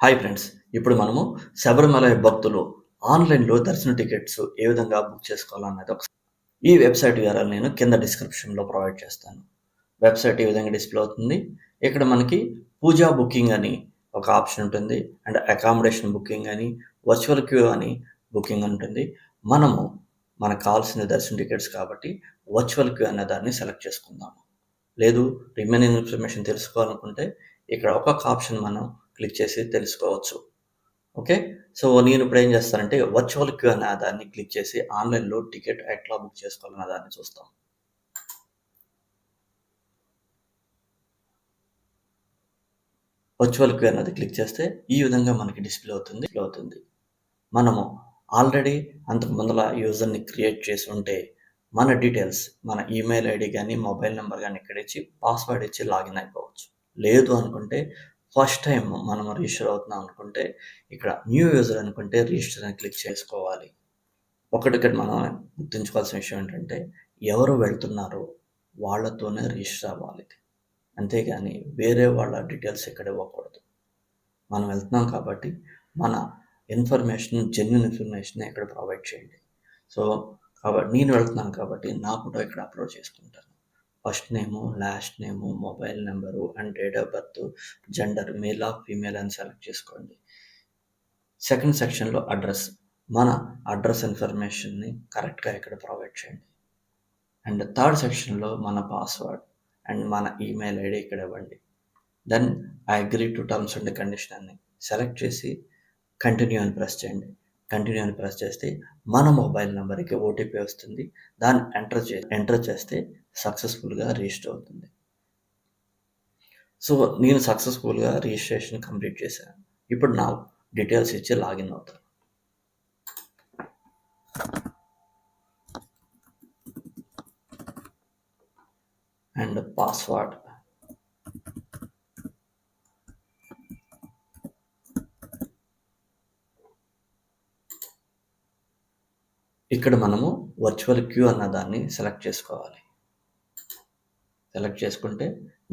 Hi friends. ఇప్పుడు మనము శబరిమల భక్తులు ఆన్‌లైన్‌లో దర్శన టికెట్స్ ఏ విధంగా బుక్ చేసుకోవాలన్నది ఈ వెబ్‌సైట్ యూఆర్ఎల్ నేను కింద డిస్క్రిప్షన్‌లో ప్రొవైడ్ చేస్తాను. వెబ్‌సైట్ ఈ విధంగా డిస్‌ప్లే అవుతుంది. ఇక్కడ మనకి పూజా బుకింగ్ అని ఒక ఆప్షన్ ఉంటుంది. అండ్ అకామిడేషన్ బుకింగ్ అని, వర్చువల్ క్యూ అని బుకింగ్ ఉంటుంది. మనము మనకు కావాల్సిన దర్శన టికెట్స్ కాబట్టి వర్చువల్ క్యూ అనే దాన్ని సెలెక్ట్ చేసుకుందాము. లేదు రిమైనింగ్ ఇన్ఫర్మేషన్ తెలుసుకోవాలనుకుంటే ఇక్కడ ఒక్కొక్క ఆప్షన్ మనం క్లిక్ చేసి తెలుసుకోవచ్చు. ఓకే. సో, నేను ఇప్పుడు ఏం చేస్తానంటే వర్చువల్ క్యూ అనే దాన్ని క్లిక్ చేసి ఆన్‌లైన్‌లో టికెట్ ఎట్లా బుక్ చేసుకోవాలన్న దాన్ని చూస్తాం. వర్చువల్ క్యూ అన్నది క్లిక్ చేస్తే ఈ విధంగా మనకి డిస్‌ప్లే అవుతుంది. మనము ఆల్రెడీ అంతకు ముందల యూజర్‌ని క్రియేట్ చేసి ఉంటే మన డీటెయిల్స్, మన ఈమెయిల్ ఐడీ గాని, మొబైల్ నంబర్ గాని ఇక్కడ ఇచ్చి పాస్వర్డ్ ఇచ్చి లాగిన్ అయిపోవచ్చు. లేదు అనుకుంటే ఫస్ట్ టైమ్ మనం రిజిస్టర్ అవుతున్నాం అనుకుంటే ఇక్కడ న్యూ యూజర్ అనుకుంటే రిజిస్టర్ అని క్లిక్ చేసుకోవాలి. ఒకటి ఇక్కడ మనం గుర్తుంచుకోవాల్సిన విషయం ఏంటంటే ఎవరు వెళ్తున్నారో వాళ్ళతోనే రిజిస్టర్ అవ్వాలి. అంతేగాని వేరే వాళ్ళ డీటెయిల్స్ ఇక్కడ ఇవ్వకూడదు. మనం వెళ్తున్నాం కాబట్టి మన జెన్యూన్ ఇన్ఫర్మేషనే ఇక్కడ ప్రొవైడ్ చేయండి. సో, కాబట్టి నేను వెళ్తున్నాను కాబట్టి నా ఫోటో ఇక్కడ అప్లోడ్ చేసుకుంటాను. First name, last name, mobile number and date of birth, gender male or female అని సెలెక్ట్ చేసుకోండి. సెకండ్ సెక్షన్‌లో అడ్రస్. మన అడ్రస్ ఇన్ఫర్మేషన్‌ని కరెక్ట్‌గా ఇక్కడ ప్రొవైడ్ చేయండి. అండ్ థర్డ్ సెక్షన్‌లో మన పాస్వర్డ్ అండ్ మన ఈమెయిల్ ఐడీ ఇక్కడ ఇవ్వండి. Then I agree to terms and condition అని సెలెక్ట్ చేసి కంటిన్యూ అని ప్రెస్ చేయండి. కంటిన్యూ అని ప్రెస్ చేస్తే మన మొబైల్ నంబర్‌కి ఓటీపీ వస్తుంది. దాన్ని ఎంటర్ చేస్తే సక్సెస్‌ఫుల్‌గా రిజిస్టర్ అవుతుంది. సో, నేను సక్సెస్‌ఫుల్‌గా రిజిస్ట్రేషన్ కంప్లీట్ చేశాను. ఇప్పుడు నా డీటెయిల్స్ ఇచ్చి లాగిన్ అవుతాను. And password. ఇక్కడ మనము వర్చువల్ క్యూ అన్న దాన్ని సెలెక్ట్ చేసుకోవాలి. సెలెక్ట్ చేసుకుంటే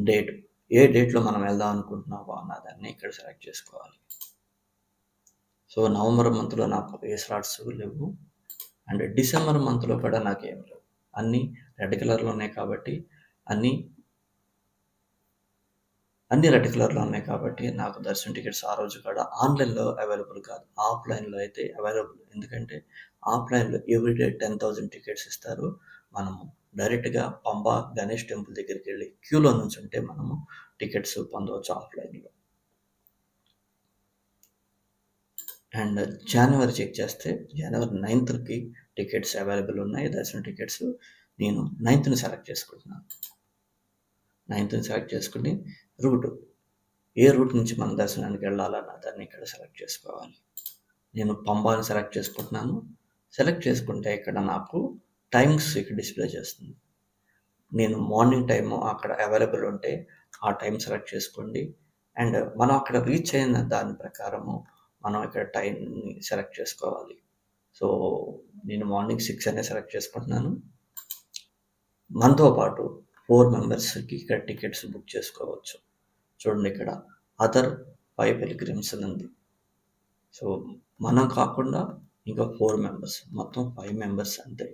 డేట్. ఏ డేట్‌లో మనం వెళ్దాం అనుకుంటున్నామో అన్న దాన్ని ఇక్కడ సెలెక్ట్ చేసుకోవాలి. సో, నవంబర్ మంత్‌లో నాకు ఏ స్లాట్స్ లేవు. అండ్ డిసెంబర్ మంత్‌లో కూడా నాకేం లేవు. అన్నీ రెడ్ కలర్‌లో ఉన్నాయి కాబట్టి అన్నీ రెడ్ కలర్‌లో ఉన్నాయి కాబట్టి నాకు దర్శనం టికెట్స్ ఆ రోజు కూడా ఆన్‌లైన్‌లో అవైలబుల్ కాదు. ఆఫ్‌లైన్‌లో అయితే అవైలబుల్. ఎందుకంటే ఆఫ్‌లైన్‌లో ఎవ్రీడే 10,000 టికెట్స్ ఇస్తారు. మనము డైరెక్ట్‌గా పంబా గణేష్ టెంపుల్ దగ్గరికెళ్ళి క్యూలో నుంచుంటే మనము టికెట్స్ పొందవచ్చు ఆఫ్‌లైన్‌లో. అండ్ జనవరి చెక్ చేస్తే జనవరి 9థ్‌కి టికెట్స్ అవైలబుల్ ఉన్నాయి. దర్శనం టికెట్స్. నేను 9థ్‌ని సెలెక్ట్ చేసుకుంటున్నాను. 9థ్‌ని సెలెక్ట్ చేసుకొని రూట్. ఏ రూట్ నుంచి మనం దర్శనానికి వెళ్ళాలన్న దాన్ని ఇక్కడ సెలెక్ట్ చేసుకోవాలి. నేను పంబాని సెలెక్ట్ చేసుకుంటున్నాను. సెలెక్ట్ చేసుకుంటే ఇక్కడ నాకు టైమ్స్ ఇక్కడ డిస్‌ప్లే చేస్తుంది. నేను మార్నింగ్ టైము అక్కడ అవైలబుల్ ఉంటే ఆ టైం సెలెక్ట్ చేసుకోండి. అండ్ మనం అక్కడ రీచ్ అయిన దాని ప్రకారము మనం ఇక్కడ టైంని సెలెక్ట్ చేసుకోవాలి. సో, నేను మార్నింగ్ 6 అనే సెలెక్ట్ చేసుకుంటున్నాను. మనతో పాటు 4 మెంబర్స్‌కి ఇక్కడ టికెట్స్ బుక్ చేసుకోవచ్చు. చూడండి ఇక్కడ అదర్ 5 పిల్‌గ్రిమ్స్ అని ఉంది. సో, మనం కాకుండా ఇంకా 4 మెంబర్స్ మొత్తం 5 మెంబర్స్ అంతే.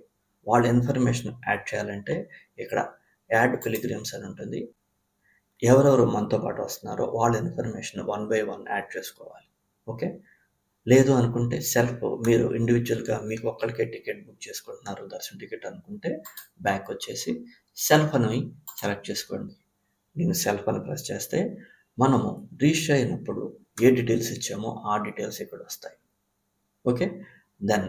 వాళ్ళ ఇన్ఫర్మేషన్ యాడ్ చేయాలంటే ఇక్కడ యాడ్ పిల్‌గ్రిమ్స్ అని ఉంటుంది. ఎవరెవరు మనతో పాటు వస్తున్నారో వాళ్ళ information one by one add చేసుకోవాలి. ఓకే. లేదు అనుకుంటే మీరు ఇండివిడ్యువల్‌గా మీకు ఒక్కళ్ళకే టికెట్ బుక్ చేసుకుంటున్నారు దర్శనం టికెట్ అనుకుంటే బ్యాక్ వచ్చేసి సెల్ఫ్ అని సెలెక్ట్ చేసుకోండి. నేను సెల్ఫ్ అని ప్రెస్ చేస్తే మనము రిజిస్టర్ అయినప్పుడు ఏ డీటెయిల్స్ ఇచ్చామో ఆ డీటెయిల్స్ ఇక్కడ వస్తాయి. ఓకే. దెన్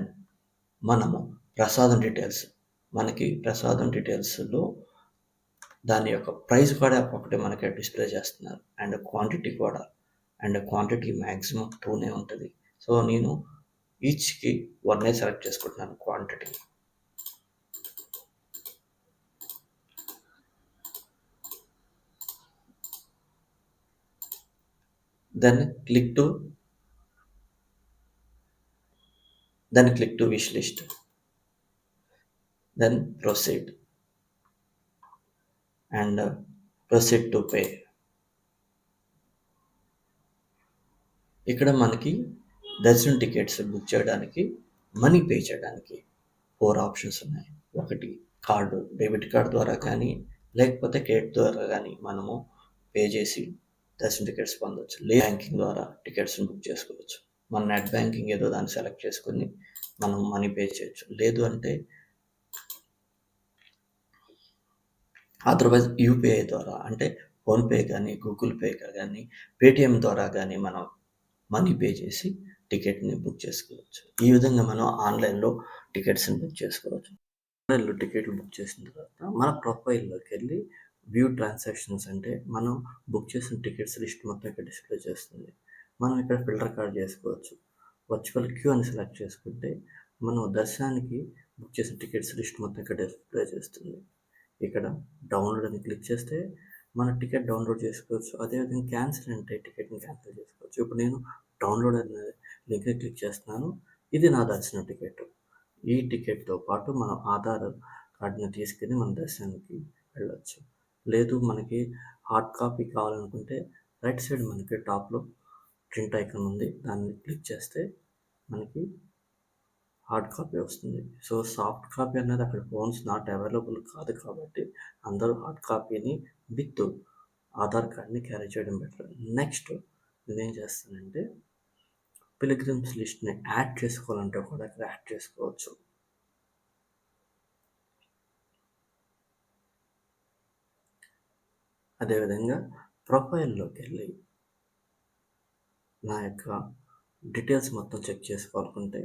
మనము ప్రసాదం డీటెయిల్స్. మనకి ప్రసాదం డీటెయిల్స్‌లో దాని యొక్క ప్రైస్ కూడా ఒకటి మనకి డిస్‌ప్లే చేస్తున్నారు. అండ్ క్వాంటిటీ కూడా. అండ్ క్వాంటిటీ మాక్సిమం 2 ఉంటది. సో, నేను ఈచ్‌కి 1 సెలెక్ట్ చేసుకుంటున్నాను quantity. Then click to wish list. Then proceed. And proceed to pay. ఇక్కడ మనకి దర్శనం టికెట్స్ బుక్ చేయడానికి, మనీ పే చేయడానికి 4 ఆప్షన్స్ ఉన్నాయి. ఒకటి కార్డు, డెబిట్ కార్డ్ ద్వారా కానీ, లేకపోతే క్రెడిట్ ద్వారా కానీ మనము పే చేసి దర్శనం టికెట్స్ పొందొచ్చు. బ్యాంకింగ్ ద్వారా టికెట్స్ని బుక్ చేసుకోవచ్చు. మన నెట్ బ్యాంకింగ్ ఏదో దాన్ని సెలెక్ట్ చేసుకుని మనం మనీ పే చేయొచ్చు. లేదు అంటే అదర్వైజ్ యూపీఐ ద్వారా, అంటే ఫోన్పే కానీ, గూగుల్ పే కానీ, పేటిఎం ద్వారా కానీ మనం మనీ పే చేసి టికెట్ని బుక్ చేసుకోవచ్చు. ఈ విధంగా మనం ఆన్లైన్లో టికెట్స్ని బుక్ చేసుకోవచ్చు. ఆన్లైన్లో టికెట్లు బుక్ చేసిన తర్వాత మన ప్రొఫైల్లోకి వెళ్ళి వ్యూ ట్రాన్సాక్షన్స్ అంటే మనం బుక్ చేసిన టికెట్స్ లిస్ట్ మొత్తం ఇక్కడ డిస్ప్లే చేస్తుంది. మనం ఇక్కడ ఫిల్టర్ కార్డ్ చేసుకోవచ్చు. వర్చువల్ క్యూ అని సెలెక్ట్ చేసుకుంటే మనం దర్శనానికి బుక్ చేసిన టికెట్స్ లిస్ట్ మొత్తం ఇక్కడ డిస్ప్లే చేస్తుంది. ఇక్కడ డౌన్లోడ్ అని క్లిక్ చేస్తే మన టికెట్ డౌన్లోడ్ చేసుకోవచ్చు. అదేవిధంగా క్యాన్సిల్ అంటే టికెట్ని క్యాన్సిల్ చేసుకోవచ్చు. ఇప్పుడు నేను డౌన్లోడ్ అనే లింక్ని క్లిక్ చేస్తున్నాను. ఇది నా దర్శనం టికెట్. ఈ టికెట్తో పాటు మనం ఆధార్ కార్డుని తీసుకుని మన దర్శనానికి వెళ్ళొచ్చు. లేదు మనకి హార్డ్ కాపీ కావాలనుకుంటే రైట్ సైడ్ మనకి టాప్లో ప్రింట్ ఐకాన్ ఉంది. దాన్ని క్లిక్ చేస్తే మనకి హార్డ్ కాపీ వస్తుంది. సో సాఫ్ట్ కాపీ అనేది అక్కడ ఫోన్స్ నాట్ అవైలబుల్ కాదు కాబట్టి అందరూ హార్డ్ కాపీని విత్ ఆధార్ కార్డ్ని క్యారీ చేయడం బెటర్. నెక్స్ట్ నేనేం చేస్తానంటే పిలిగ్రిమ్స్ లిస్ట్ని యాడ్ చేసుకోవాలంటే కూడా ఇక్కడ యాడ్ చేసుకోవచ్చు. అదేవిధంగా ప్రొఫైల్లోకి వెళ్ళి నా యొక్క డీటెయిల్స్ మొత్తం చెక్ చేసుకోవాలనుకుంటే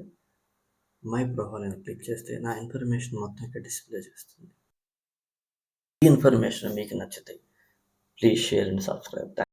మై ప్రొఫైల్ అని క్లిక్ చేస్తే నా ఇన్ఫర్మేషన్ మొత్తం ఇక్కడ డిస్ప్లే చేస్తుంది. ఈ ఇన్ఫర్మేషన్ మీకు నచ్చితే ప్లీజ్ షేర్ అండ్ సబ్స్క్రైబ్.